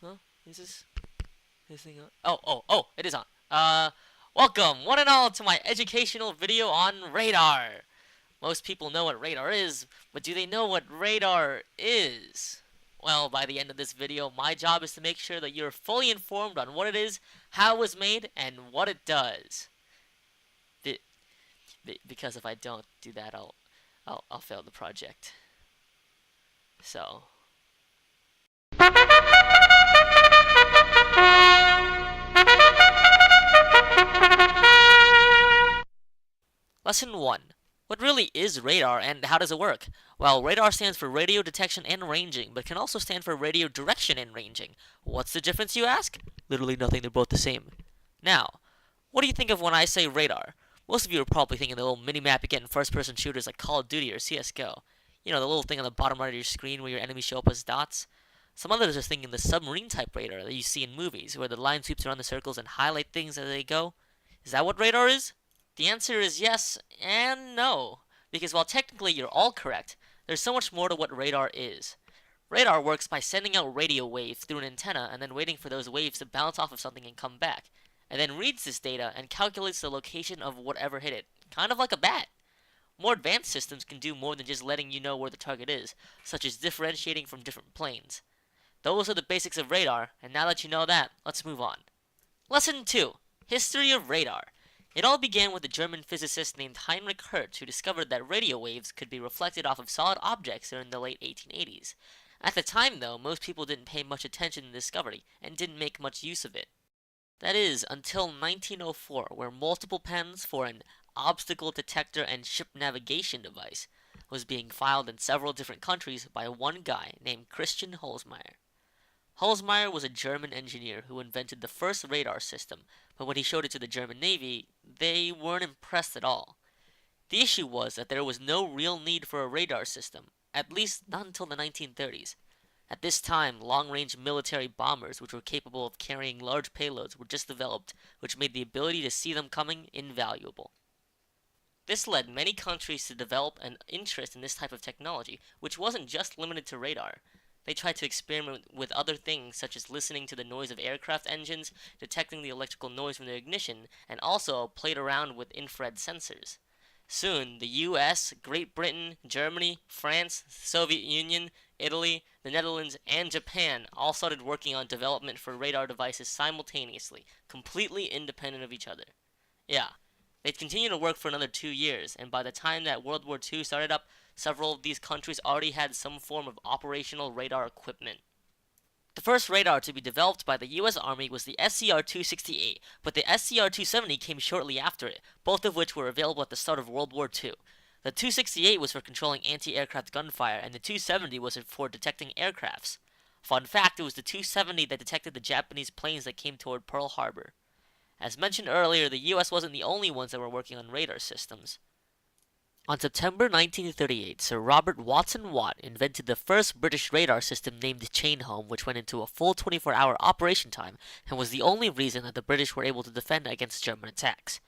Huh? Is this thing on? Oh, it is on. Welcome, one and all, to my educational video on radar. Most people know what radar is, but do they know what radar is? Well, by the end of this video, my job is to make sure that you're fully informed on what it is, how it was made, and what it does. Because if I don't do that, I'll fail the project. So, Lesson 1. What really is radar and how does it work? Well, radar stands for radio detection and ranging, but can also stand for radio direction and ranging. What's the difference, you ask? Literally nothing, they're both the same. Now, what do you think of when I say radar? Most of you are probably thinking the little mini-map you get in first-person shooters like Call of Duty or CSGO. You know, the little thing on the bottom right of your screen where your enemies show up as dots. Some others are thinking the submarine-type radar that you see in movies, where the line sweeps around the circles and highlight things as they go. Is that what radar is? The answer is yes and no, because while technically you're all correct, there's so much more to what radar is. Radar works by sending out radio waves through an antenna and then waiting for those waves to bounce off of something and come back, and then reads this data and calculates the location of whatever hit it, kind of like a bat. More advanced systems can do more than just letting you know where the target is, such as differentiating from different planes. Those are the basics of radar, and now that you know that, let's move on. Lesson 2. History of radar. It all began with a German physicist named Heinrich Hertz who discovered that radio waves could be reflected off of solid objects during the late 1880s. At the time, though, most people didn't pay much attention to the discovery and didn't make much use of it. That is, until 1904, where multiple patents for an obstacle detector and ship navigation device was being filed in several different countries by one guy named Christian Holzmeier. Holzmeier was a German engineer who invented the first radar system, but when he showed it to the German Navy, they weren't impressed at all. The issue was that there was no real need for a radar system, at least not until the 1930s. At this time, long-range military bombers, which were capable of carrying large payloads, were just developed, which made the ability to see them coming invaluable. This led many countries to develop an interest in this type of technology, which wasn't just limited to radar. They tried to experiment with other things, such as listening to the noise of aircraft engines, detecting the electrical noise from their ignition, and also played around with infrared sensors. Soon, the US, Great Britain, Germany, France, Soviet Union, Italy, the Netherlands, and Japan all started working on development for radar devices simultaneously, completely independent of each other. Yeah, they'd continue to work for another 2 years, and by the time that World War II started up, several of these countries already had some form of operational radar equipment. The first radar to be developed by the US Army was the SCR-268, but the SCR-270 came shortly after it, both of which were available at the start of World War II. The 268 was for controlling anti-aircraft gunfire, and the 270 was for detecting aircrafts. Fun fact, it was the 270 that detected the Japanese planes that came toward Pearl Harbor. As mentioned earlier, the US wasn't the only ones that were working on radar systems. On September 1938, Sir Robert Watson Watt invented the first British radar system named Chain-Home, which went into a full 24-hour operation time and was the only reason that the British were able to defend against German attacks.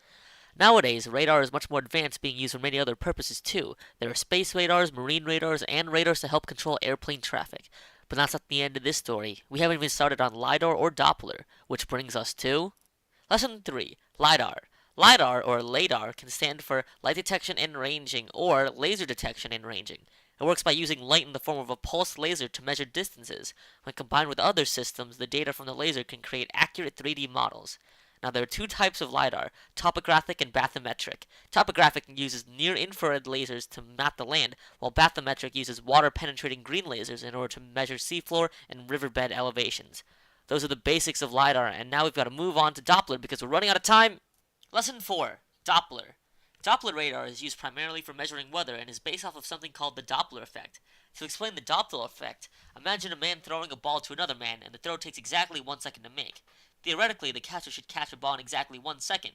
Nowadays, radar is much more advanced, being used for many other purposes too. There are space radars, marine radars, and radars to help control airplane traffic. But that's not the end of this story. We haven't even started on LiDAR or Doppler, which brings us to Lesson 3. LiDAR. LiDAR, or LADAR, can stand for light detection and ranging, or laser detection and ranging. It works by using light in the form of a pulsed laser to measure distances. When combined with other systems, the data from the laser can create accurate 3D models. Now, there are two types of LiDAR, topographic and bathymetric. Topographic uses near-infrared lasers to map the land, while bathymetric uses water-penetrating green lasers in order to measure seafloor and riverbed elevations. Those are the basics of LiDAR, and now we've got to move on to Doppler because we're running out of time. Lesson 4. Doppler. Doppler radar is used primarily for measuring weather and is based off of something called the Doppler effect. To explain the Doppler effect, imagine a man throwing a ball to another man, and the throw takes exactly 1 second to make. Theoretically, the catcher should catch a ball in exactly 1 second.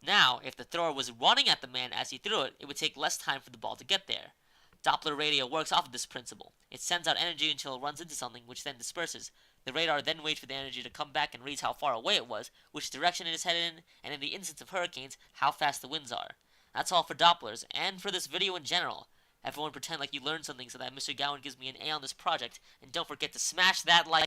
Now, if the thrower was running at the man as he threw it, it would take less time for the ball to get there. Doppler radio works off of this principle. It sends out energy until it runs into something, which then disperses. The radar then waits for the energy to come back and reads how far away it was, which direction it is headed in, and in the instance of hurricanes, how fast the winds are. That's all for Dopplers, and for this video in general. Everyone pretend like you learned something so that Mr. Gowan gives me an A on this project, and don't forget to smash that like